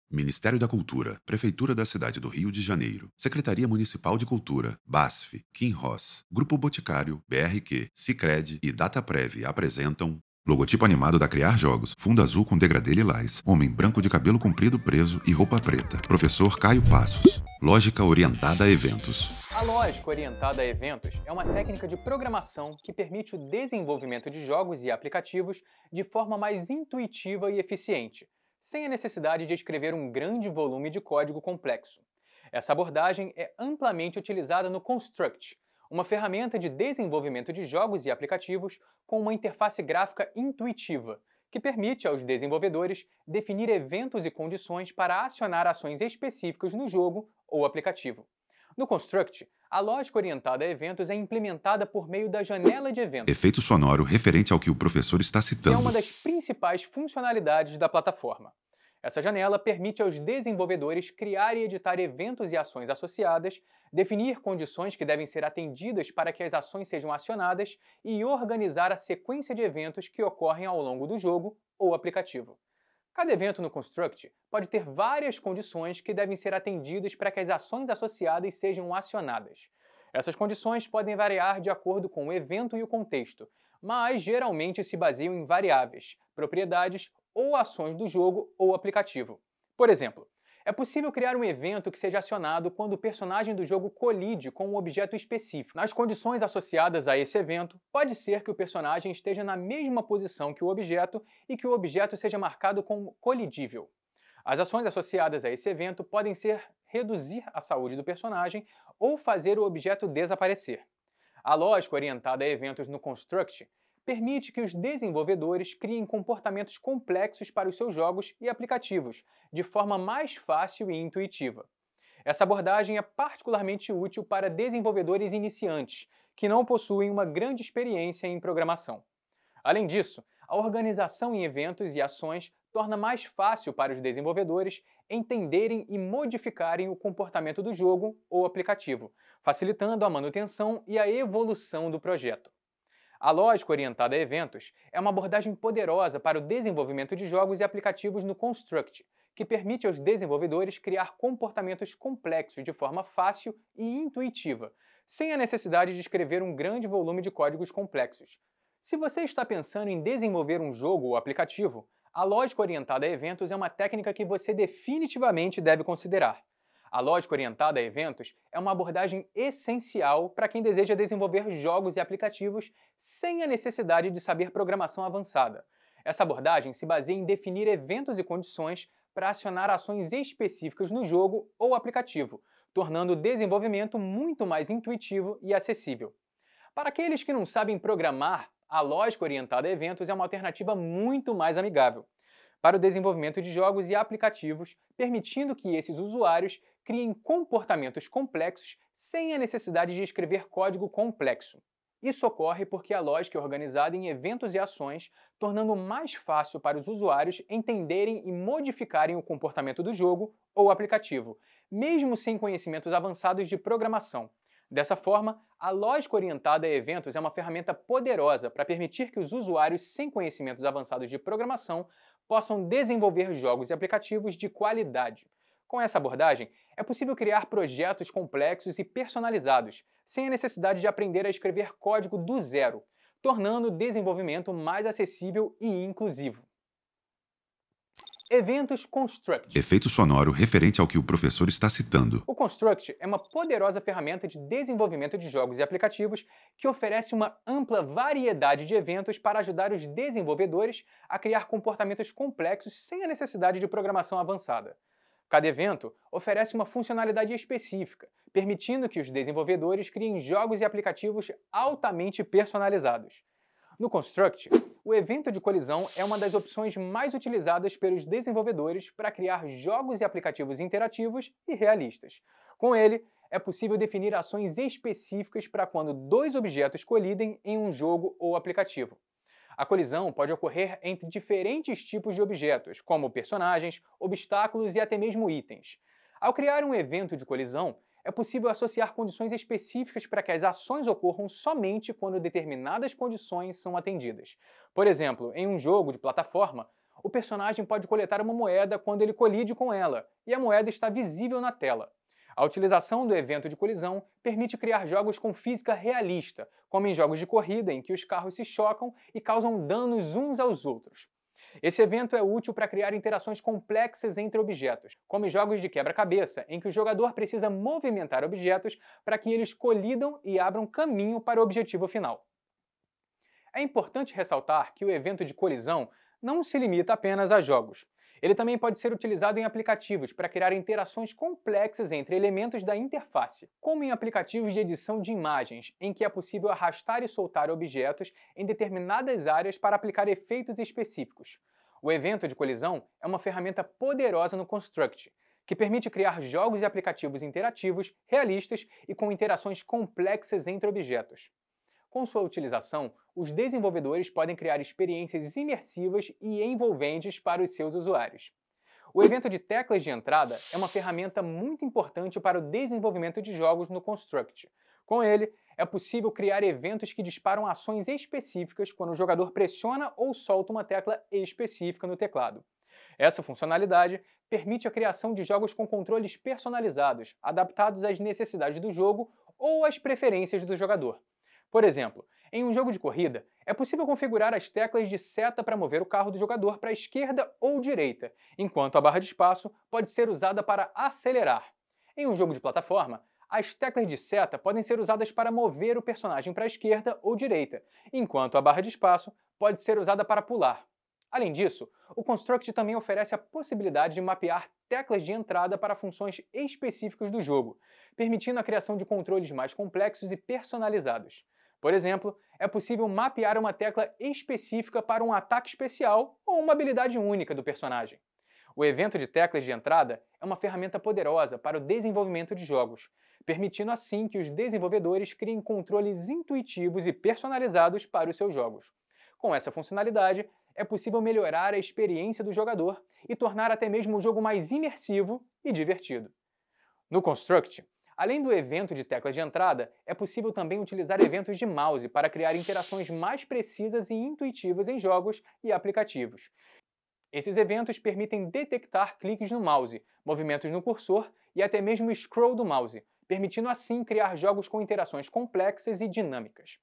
Ministério da Cultura, Prefeitura da Cidade do Rio de Janeiro, Secretaria Municipal de Cultura, BASF, Kim Ross, Grupo Boticário, BRQ, Sicredi e Dataprev apresentam logotipo animado da Criar Jogos, fundo azul com degradê lilás, homem branco de cabelo comprido preso e roupa preta, professor Caio Passos, lógica orientada a eventos. A lógica orientada a eventos é uma técnica de programação que permite o desenvolvimento de jogos e aplicativos de forma mais intuitiva e eficiente, sem a necessidade de escrever um grande volume de código complexo. Essa abordagem é amplamente utilizada no Construct, uma ferramenta de desenvolvimento de jogos e aplicativos com uma interface gráfica intuitiva, que permite aos desenvolvedores definir eventos e condições para acionar ações específicas no jogo ou aplicativo. No Construct, a lógica orientada a eventos é implementada por meio da janela de eventos, Efeito sonoro referente ao que o professor está que é citando. uma das principais funcionalidades da plataforma. Essa janela permite aos desenvolvedores criar e editar eventos e ações associadas, definir condições que devem ser atendidas para que as ações sejam acionadas e organizar a sequência de eventos que ocorrem ao longo do jogo ou aplicativo. Cada evento no Construct pode ter várias condições que devem ser atendidas para que as ações associadas sejam acionadas. Essas condições podem variar de acordo com o evento e o contexto, mas geralmente se baseiam em variáveis, propriedades ou ações do jogo ou aplicativo. Por exemplo, é possível criar um evento que seja acionado quando o personagem do jogo colide com um objeto específico. Nas condições associadas a esse evento, pode ser que o personagem esteja na mesma posição que o objeto e que o objeto seja marcado como colidível. As ações associadas a esse evento podem ser reduzir a saúde do personagem ou fazer o objeto desaparecer. A lógica orientada a eventos no Construct permite que os desenvolvedores criem comportamentos complexos para os seus jogos e aplicativos, de forma mais fácil e intuitiva. Essa abordagem é particularmente útil para desenvolvedores iniciantes, que não possuem uma grande experiência em programação. Além disso, a organização em eventos e ações torna mais fácil para os desenvolvedores entenderem e modificarem o comportamento do jogo ou aplicativo, facilitando a manutenção e a evolução do projeto. A lógica orientada a eventos é uma abordagem poderosa para o desenvolvimento de jogos e aplicativos no Construct, que permite aos desenvolvedores criar comportamentos complexos de forma fácil e intuitiva, sem a necessidade de escrever um grande volume de códigos complexos. Se você está pensando em desenvolver um jogo ou aplicativo, a lógica orientada a eventos é uma técnica que você definitivamente deve considerar. A lógica orientada a eventos é uma abordagem essencial para quem deseja desenvolver jogos e aplicativos sem a necessidade de saber programação avançada. Essa abordagem se baseia em definir eventos e condições para acionar ações específicas no jogo ou aplicativo, tornando o desenvolvimento muito mais intuitivo e acessível. Para aqueles que não sabem programar, a lógica orientada a eventos é uma alternativa muito mais amigável para o desenvolvimento de jogos e aplicativos, permitindo que esses usuários criem comportamentos complexos sem a necessidade de escrever código complexo. Isso ocorre porque a lógica é organizada em eventos e ações, tornando mais fácil para os usuários entenderem e modificarem o comportamento do jogo ou aplicativo, mesmo sem conhecimentos avançados de programação. Dessa forma, a lógica orientada a eventos é uma ferramenta poderosa para permitir que os usuários sem conhecimentos avançados de programação possam desenvolver jogos e aplicativos de qualidade. Com essa abordagem, é possível criar projetos complexos e personalizados, sem a necessidade de aprender a escrever código do zero, tornando o desenvolvimento mais acessível e inclusivo. Eventos Construct. Efeito sonoro referente ao que o professor está citando. O Construct é uma poderosa ferramenta de desenvolvimento de jogos e aplicativos que oferece uma ampla variedade de eventos para ajudar os desenvolvedores a criar comportamentos complexos sem a necessidade de programação avançada. Cada evento oferece uma funcionalidade específica, permitindo que os desenvolvedores criem jogos e aplicativos altamente personalizados. No Construct, o evento de colisão é uma das opções mais utilizadas pelos desenvolvedores para criar jogos e aplicativos interativos e realistas. Com ele, é possível definir ações específicas para quando dois objetos colidem em um jogo ou aplicativo. A colisão pode ocorrer entre diferentes tipos de objetos, como personagens, obstáculos e até mesmo itens. Ao criar um evento de colisão, é possível associar condições específicas para que as ações ocorram somente quando determinadas condições são atendidas. Por exemplo, em um jogo de plataforma, O personagem pode coletar uma moeda quando ele colide com ela, e a moeda está visível na tela. A utilização do evento de colisão permite criar jogos com física realista, como em jogos de corrida em que os carros se chocam e causam danos uns aos outros. Esse evento é útil para criar interações complexas entre objetos, como em jogos de quebra-cabeça, em que o jogador precisa movimentar objetos para que eles colidam e abram caminho para o objetivo final. É importante ressaltar que o evento de colisão não se limita apenas a jogos. Ele também pode ser utilizado em aplicativos para criar interações complexas entre elementos da interface, como em aplicativos de edição de imagens, em que é possível arrastar e soltar objetos em determinadas áreas para aplicar efeitos específicos. O evento de colisão é uma ferramenta poderosa no Construct, que permite criar jogos e aplicativos interativos, realistas e com interações complexas entre objetos. Com sua utilização, os desenvolvedores podem criar experiências imersivas e envolventes para os seus usuários. O evento de teclas de entrada é uma ferramenta muito importante para o desenvolvimento de jogos no Construct. Com ele, é possível criar eventos que disparam ações específicas quando o jogador pressiona ou solta uma tecla específica no teclado. Essa funcionalidade permite a criação de jogos com controles personalizados, adaptados às necessidades do jogo ou às preferências do jogador. Por exemplo, em um jogo de corrida, é possível configurar as teclas de seta para mover o carro do jogador para a esquerda ou direita, enquanto a barra de espaço pode ser usada para acelerar. Em um jogo de plataforma, as teclas de seta podem ser usadas para mover o personagem para a esquerda ou direita, enquanto a barra de espaço pode ser usada para pular. Além disso, o Construct também oferece a possibilidade de mapear teclas de entrada para funções específicas do jogo, permitindo a criação de controles mais complexos e personalizados. Por exemplo, é possível mapear uma tecla específica para um ataque especial ou uma habilidade única do personagem. O evento de teclas de entrada é uma ferramenta poderosa para o desenvolvimento de jogos, permitindo assim que os desenvolvedores criem controles intuitivos e personalizados para os seus jogos. Com essa funcionalidade, é possível melhorar a experiência do jogador e tornar até mesmo o jogo mais imersivo e divertido. No Construct, além do evento de teclas de entrada, é possível também utilizar eventos de mouse para criar interações mais precisas e intuitivas em jogos e aplicativos. Esses eventos permitem detectar cliques no mouse, movimentos no cursor e até mesmo o scroll do mouse, permitindo assim criar jogos com interações complexas e dinâmicas.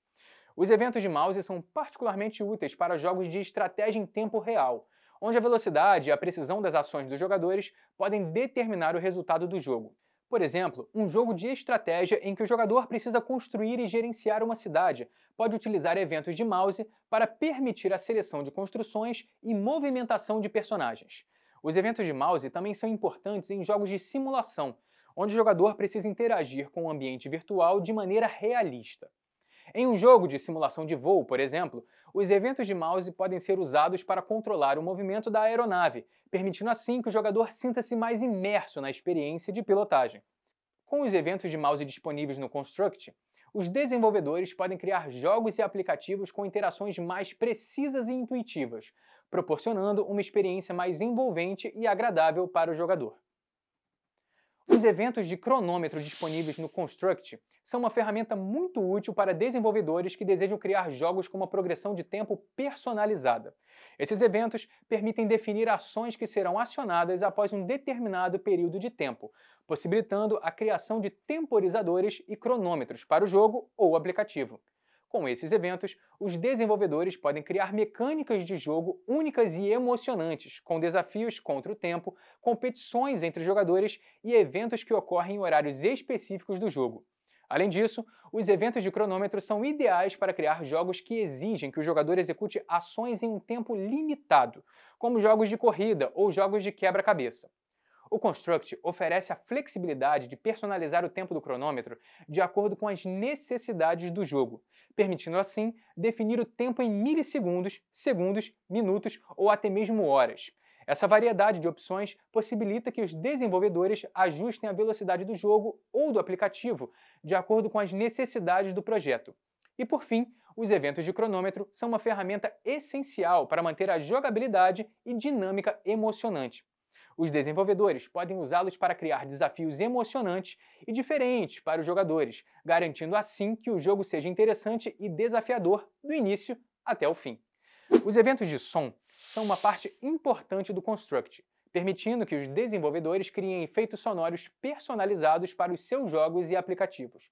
Os eventos de mouse são particularmente úteis para jogos de estratégia em tempo real, onde a velocidade e a precisão das ações dos jogadores podem determinar o resultado do jogo. Por exemplo, um jogo de estratégia em que o jogador precisa construir e gerenciar uma cidade pode utilizar eventos de mouse para permitir a seleção de construções e movimentação de personagens. Os eventos de mouse também são importantes em jogos de simulação, onde o jogador precisa interagir com o ambiente virtual de maneira realista. Em um jogo de simulação de voo, por exemplo, os eventos de mouse podem ser usados para controlar o movimento da aeronave, permitindo assim que o jogador sinta-se mais imerso na experiência de pilotagem. Com os eventos de mouse disponíveis no Construct, os desenvolvedores podem criar jogos e aplicativos com interações mais precisas e intuitivas, proporcionando uma experiência mais envolvente e agradável para o jogador. Os eventos de cronômetro disponíveis no Construct são uma ferramenta muito útil para desenvolvedores que desejam criar jogos com uma progressão de tempo personalizada. Esses eventos permitem definir ações que serão acionadas após um determinado período de tempo, possibilitando a criação de temporizadores e cronômetros para o jogo ou aplicativo. Com esses eventos, os desenvolvedores podem criar mecânicas de jogo únicas e emocionantes, com desafios contra o tempo, competições entre jogadores e eventos que ocorrem em horários específicos do jogo. Além disso, os eventos de cronômetro são ideais para criar jogos que exigem que o jogador execute ações em um tempo limitado, como jogos de corrida ou jogos de quebra-cabeça. O Construct oferece a flexibilidade de personalizar o tempo do cronômetro de acordo com as necessidades do jogo, permitindo assim definir o tempo em milissegundos, segundos, minutos ou até mesmo horas. Essa variedade de opções possibilita que os desenvolvedores ajustem a velocidade do jogo ou do aplicativo de acordo com as necessidades do projeto. E por fim, os eventos de cronômetro são uma ferramenta essencial para manter a jogabilidade e dinâmica emocionante. Os desenvolvedores podem usá-los para criar desafios emocionantes e diferentes para os jogadores, garantindo assim que o jogo seja interessante e desafiador do início até o fim. Os eventos de som são uma parte importante do Construct, permitindo que os desenvolvedores criem efeitos sonoros personalizados para os seus jogos e aplicativos.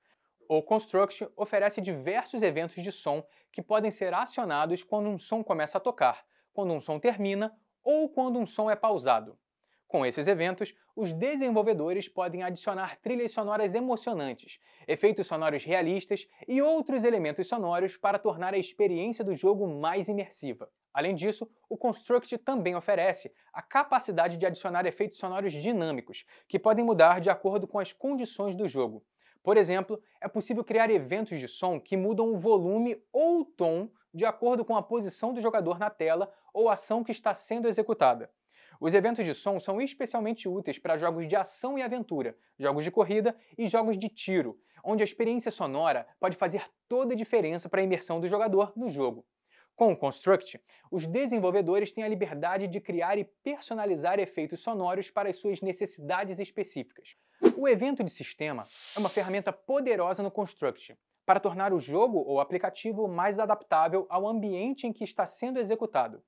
O Construct oferece diversos eventos de som que podem ser acionados quando um som começa a tocar, quando um som termina ou quando um som é pausado. Com esses eventos, os desenvolvedores podem adicionar trilhas sonoras emocionantes, efeitos sonoros realistas e outros elementos sonoros para tornar a experiência do jogo mais imersiva. Além disso, o Construct também oferece a capacidade de adicionar efeitos sonoros dinâmicos, que podem mudar de acordo com as condições do jogo. Por exemplo, é possível criar eventos de som que mudam o volume ou o tom de acordo com a posição do jogador na tela ou a ação que está sendo executada. Os eventos de som são especialmente úteis para jogos de ação e aventura, jogos de corrida e jogos de tiro, onde a experiência sonora pode fazer toda a diferença para a imersão do jogador no jogo. Com o Construct, os desenvolvedores têm a liberdade de criar e personalizar efeitos sonoros para as suas necessidades específicas. O evento de sistema é uma ferramenta poderosa no Construct para tornar o jogo ou aplicativo mais adaptável ao ambiente em que está sendo executado.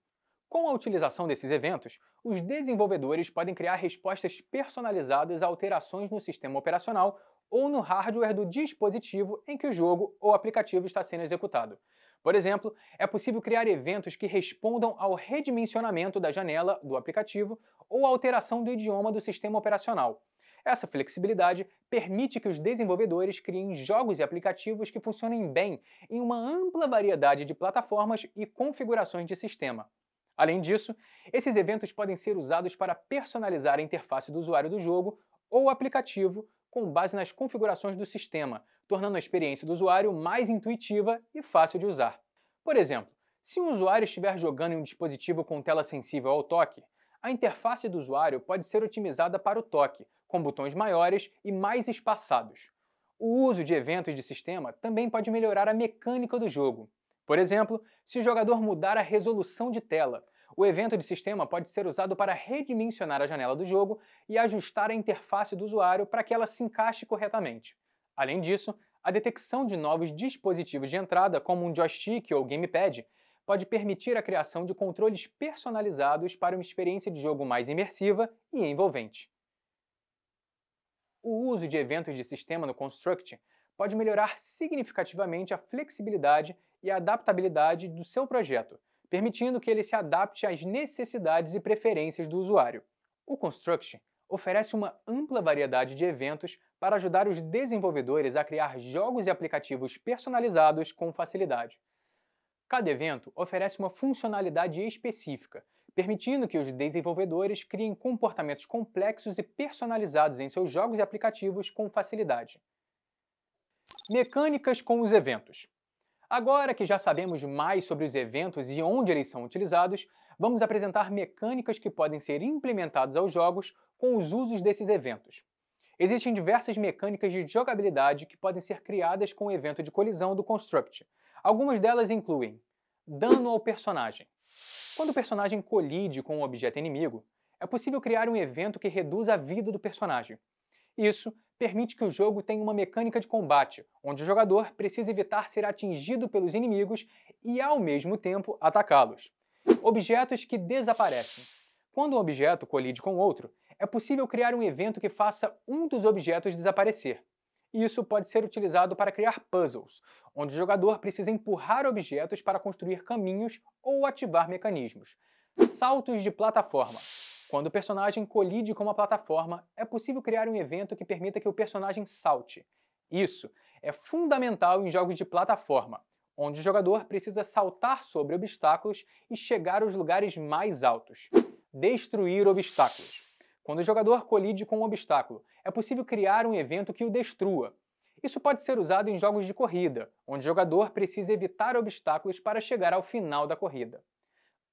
Com a utilização desses eventos, os desenvolvedores podem criar respostas personalizadas a alterações no sistema operacional ou no hardware do dispositivo em que o jogo ou aplicativo está sendo executado. Por exemplo, é possível criar eventos que respondam ao redimensionamento da janela do aplicativo ou à alteração do idioma do sistema operacional. Essa flexibilidade permite que os desenvolvedores criem jogos e aplicativos que funcionem bem em uma ampla variedade de plataformas e configurações de sistema. Além disso, esses eventos podem ser usados para personalizar a interface do usuário do jogo ou aplicativo com base nas configurações do sistema, tornando a experiência do usuário mais intuitiva e fácil de usar. Por exemplo, se um usuário estiver jogando em um dispositivo com tela sensível ao toque, a interface do usuário pode ser otimizada para o toque, com botões maiores e mais espaçados. O uso de eventos de sistema também pode melhorar a mecânica do jogo. Por exemplo, se o jogador mudar a resolução de tela, o evento de sistema pode ser usado para redimensionar a janela do jogo e ajustar a interface do usuário para que ela se encaixe corretamente. Além disso, a detecção de novos dispositivos de entrada, como um joystick ou gamepad, pode permitir a criação de controles personalizados para uma experiência de jogo mais imersiva e envolvente. O uso de eventos de sistema no Construct pode melhorar significativamente a flexibilidade e a adaptabilidade do seu projeto, permitindo que ele se adapte às necessidades e preferências do usuário. O Construct oferece uma ampla variedade de eventos para ajudar os desenvolvedores a criar jogos e aplicativos personalizados com facilidade. Cada evento oferece uma funcionalidade específica, permitindo que os desenvolvedores criem comportamentos complexos e personalizados em seus jogos e aplicativos com facilidade. Mecânicas com os eventos. Agora que já sabemos mais sobre os eventos e onde eles são utilizados, vamos apresentar mecânicas que podem ser implementadas aos jogos com os usos desses eventos. Existem diversas mecânicas de jogabilidade que podem ser criadas com o evento de colisão do Construct. Algumas delas incluem dano ao personagem. Quando o personagem colide com um objeto inimigo, é possível criar um evento que reduz a vida do personagem. Isso permite que o jogo tenha uma mecânica de combate, onde o jogador precisa evitar ser atingido pelos inimigos e, ao mesmo tempo, atacá-los. Objetos que desaparecem. Quando um objeto colide com outro, é possível criar um evento que faça um dos objetos desaparecer. Isso pode ser utilizado para criar puzzles, onde o jogador precisa empurrar objetos para construir caminhos ou ativar mecanismos. Saltos de plataforma. Quando o personagem colide com uma plataforma, é possível criar um evento que permita que o personagem salte. Isso é fundamental em jogos de plataforma, onde o jogador precisa saltar sobre obstáculos e chegar aos lugares mais altos. Destruir obstáculos. Quando o jogador colide com um obstáculo, é possível criar um evento que o destrua. Isso pode ser usado em jogos de corrida, onde o jogador precisa evitar obstáculos para chegar ao final da corrida.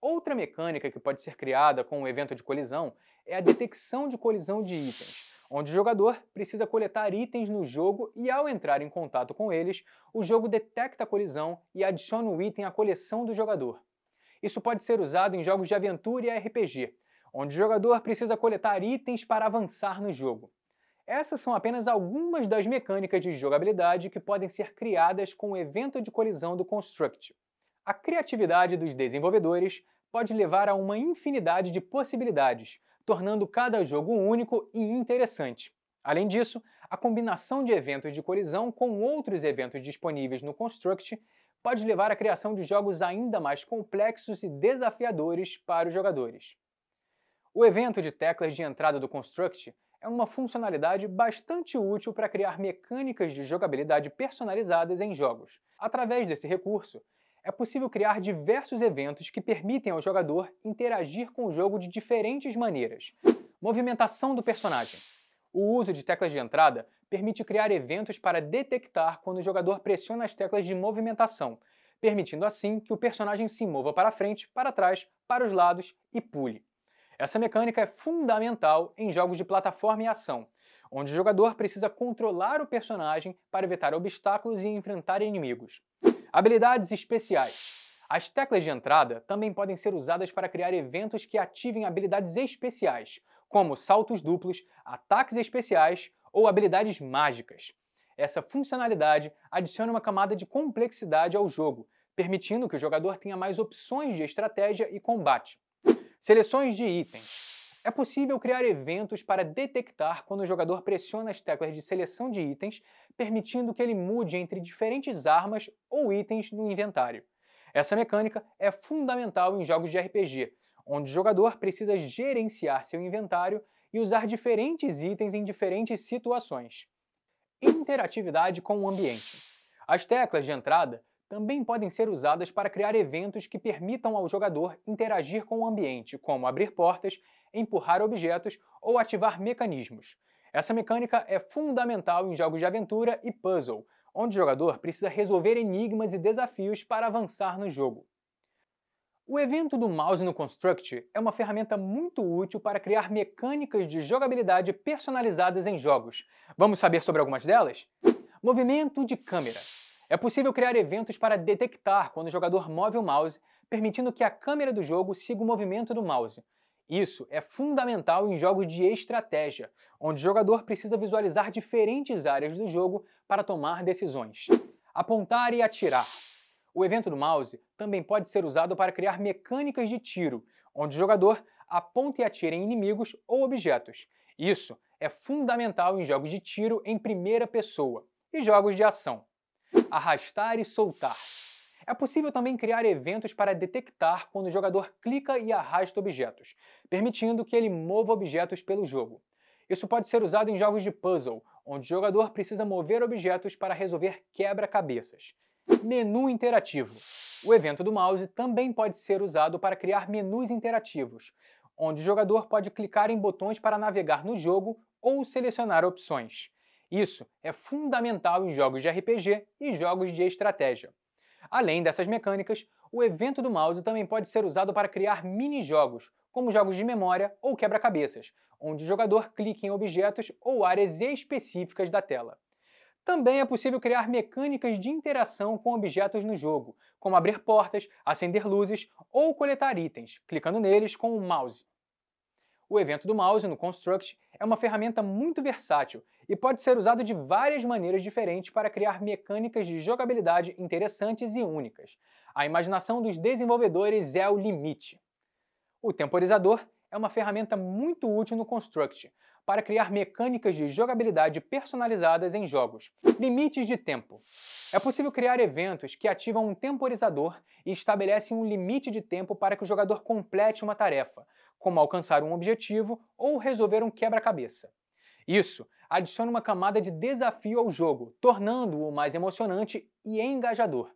Outra mecânica que pode ser criada com um evento de colisão é a detecção de colisão de itens, onde o jogador precisa coletar itens no jogo e, ao entrar em contato com eles, o jogo detecta a colisão e adiciona o item à coleção do jogador. Isso pode ser usado em jogos de aventura e RPG, onde o jogador precisa coletar itens para avançar no jogo. Essas são apenas algumas das mecânicas de jogabilidade que podem ser criadas com o evento de colisão do Construct. A criatividade dos desenvolvedores pode levar a uma infinidade de possibilidades, tornando cada jogo único e interessante. Além disso, a combinação de eventos de colisão com outros eventos disponíveis no Construct pode levar à criação de jogos ainda mais complexos e desafiadores para os jogadores. O evento de teclas de entrada do Construct é uma funcionalidade bastante útil para criar mecânicas de jogabilidade personalizadas em jogos. Através desse recurso, é possível criar diversos eventos que permitem ao jogador interagir com o jogo de diferentes maneiras. Movimentação do personagem. O uso de teclas de entrada permite criar eventos para detectar quando o jogador pressiona as teclas de movimentação, permitindo assim que o personagem se mova para frente, para trás, para os lados e pule. Essa mecânica é fundamental em jogos de plataforma e ação, onde o jogador precisa controlar o personagem para evitar obstáculos e enfrentar inimigos. Habilidades especiais. As teclas de entrada também podem ser usadas para criar eventos que ativem habilidades especiais, como saltos duplos, ataques especiais ou habilidades mágicas. Essa funcionalidade adiciona uma camada de complexidade ao jogo, permitindo que o jogador tenha mais opções de estratégia e combate. Seleções de itens. É possível criar eventos para detectar quando o jogador pressiona as teclas de seleção de itens, permitindo que ele mude entre diferentes armas ou itens no inventário. Essa mecânica é fundamental em jogos de RPG, onde o jogador precisa gerenciar seu inventário e usar diferentes itens em diferentes situações. Interatividade com o ambiente. As teclas de entrada também podem ser usadas para criar eventos que permitam ao jogador interagir com o ambiente, como abrir portas, empurrar objetos ou ativar mecanismos. Essa mecânica é fundamental em jogos de aventura e puzzle, onde o jogador precisa resolver enigmas e desafios para avançar no jogo. O evento do mouse no Construct é uma ferramenta muito útil para criar mecânicas de jogabilidade personalizadas em jogos. Vamos saber sobre algumas delas? Movimento de câmera. É possível criar eventos para detectar quando o jogador move o mouse, permitindo que a câmera do jogo siga o movimento do mouse. Isso é fundamental em jogos de estratégia, onde o jogador precisa visualizar diferentes áreas do jogo para tomar decisões. Apontar e atirar. O evento do mouse também pode ser usado para criar mecânicas de tiro, onde o jogador aponta e atira em inimigos ou objetos. Isso é fundamental em jogos de tiro em primeira pessoa e jogos de ação. Arrastar e soltar. É possível também criar eventos para detectar quando o jogador clica e arrasta objetos, permitindo que ele mova objetos pelo jogo. Isso pode ser usado em jogos de puzzle, onde o jogador precisa mover objetos para resolver quebra-cabeças. Menu interativo. O evento do mouse também pode ser usado para criar menus interativos, onde o jogador pode clicar em botões para navegar no jogo ou selecionar opções. Isso é fundamental em jogos de RPG e jogos de estratégia. Além dessas mecânicas, o evento do mouse também pode ser usado para criar mini-jogos, como jogos de memória ou quebra-cabeças, onde o jogador clica em objetos ou áreas específicas da tela. Também é possível criar mecânicas de interação com objetos no jogo, como abrir portas, acender luzes ou coletar itens, clicando neles com o mouse. O evento do mouse no Construct é uma ferramenta muito versátil e pode ser usado de várias maneiras diferentes para criar mecânicas de jogabilidade interessantes e únicas. A imaginação dos desenvolvedores é o limite. O temporizador é uma ferramenta muito útil no Construct para criar mecânicas de jogabilidade personalizadas em jogos. Limites de tempo. É possível criar eventos que ativam um temporizador e estabelecem um limite de tempo para que o jogador complete uma tarefa, como alcançar um objetivo ou resolver um quebra-cabeça. Isso adiciona uma camada de desafio ao jogo, tornando-o mais emocionante e engajador.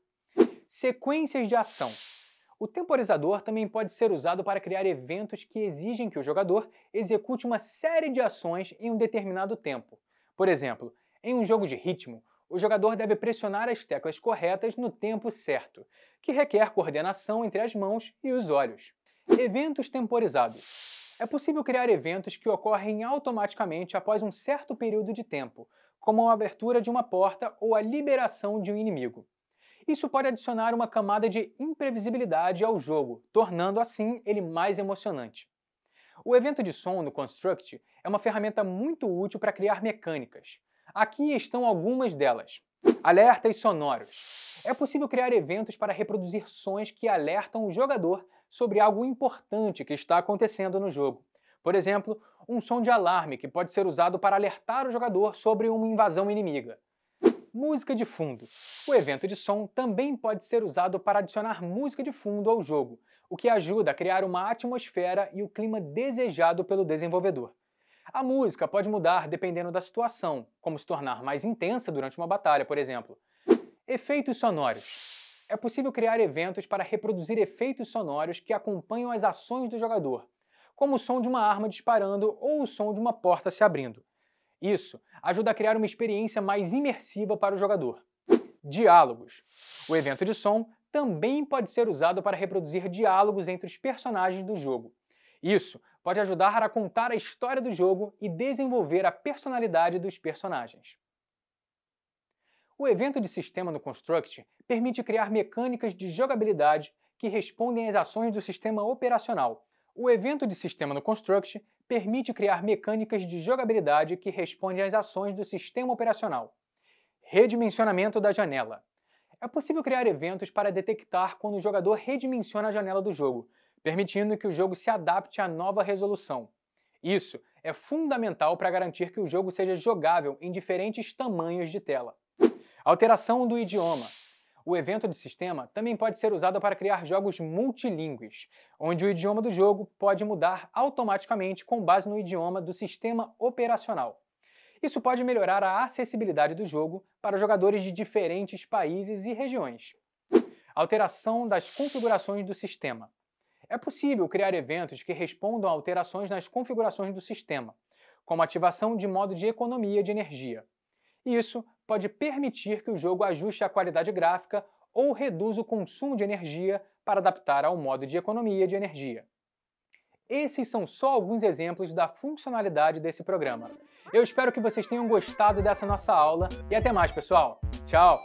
Sequências de ação. O temporizador também pode ser usado para criar eventos que exigem que o jogador execute uma série de ações em um determinado tempo. Por exemplo, em um jogo de ritmo, o jogador deve pressionar as teclas corretas no tempo certo, que requer coordenação entre as mãos e os olhos. Eventos temporizados. É possível criar eventos que ocorrem automaticamente após um certo período de tempo, como a abertura de uma porta ou a liberação de um inimigo. Isso pode adicionar uma camada de imprevisibilidade ao jogo, tornando assim ele mais emocionante. O evento de som no Construct é uma ferramenta muito útil para criar mecânicas. Aqui estão algumas delas. Alertas sonoros. É possível criar eventos para reproduzir sons que alertam o jogador sobre algo importante que está acontecendo no jogo. Por exemplo, um som de alarme que pode ser usado para alertar o jogador sobre uma invasão inimiga. Música de fundo. O evento de som também pode ser usado para adicionar música de fundo ao jogo, o que ajuda a criar uma atmosfera e o clima desejado pelo desenvolvedor. A música pode mudar dependendo da situação, como se tornar mais intensa durante uma batalha, por exemplo. Efeitos sonoros. É possível criar eventos para reproduzir efeitos sonoros que acompanham as ações do jogador, como o som de uma arma disparando ou o som de uma porta se abrindo. Isso ajuda a criar uma experiência mais imersiva para o jogador. Diálogos. O evento de som também pode ser usado para reproduzir diálogos entre os personagens do jogo. Isso pode ajudar a contar a história do jogo e desenvolver a personalidade dos personagens. O evento de sistema no Construct permite criar mecânicas de jogabilidade que respondem às ações do sistema operacional. O evento de sistema no Construct permite criar mecânicas de jogabilidade que respondem às ações do sistema operacional. Redimensionamento da janela. É possível criar eventos para detectar quando o jogador redimensiona a janela do jogo, permitindo que o jogo se adapte à nova resolução. Isso é fundamental para garantir que o jogo seja jogável em diferentes tamanhos de tela. Alteração do idioma. O evento de sistema também pode ser usado para criar jogos multilingües, onde o idioma do jogo pode mudar automaticamente com base no idioma do sistema operacional. Isso pode melhorar a acessibilidade do jogo para jogadores de diferentes países e regiões. Alteração das configurações do sistema. É possível criar eventos que respondam a alterações nas configurações do sistema, como ativação de modo de economia de energia. Isso pode permitir que o jogo ajuste a qualidade gráfica ou reduza o consumo de energia para adaptar ao modo de economia de energia. Esses são só alguns exemplos da funcionalidade desse programa. Eu espero que vocês tenham gostado dessa nossa aula e até mais, pessoal! Tchau!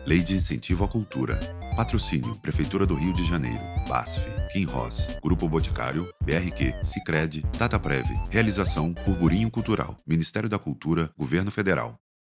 Lei de Incentivo à Cultura. Patrocínio: Prefeitura do Rio de Janeiro, BASF, Quinroz, Grupo Boticário, BRQ, Sicredi, Dataprev. Realização: Burburinho Cultural, Ministério da Cultura, Governo Federal.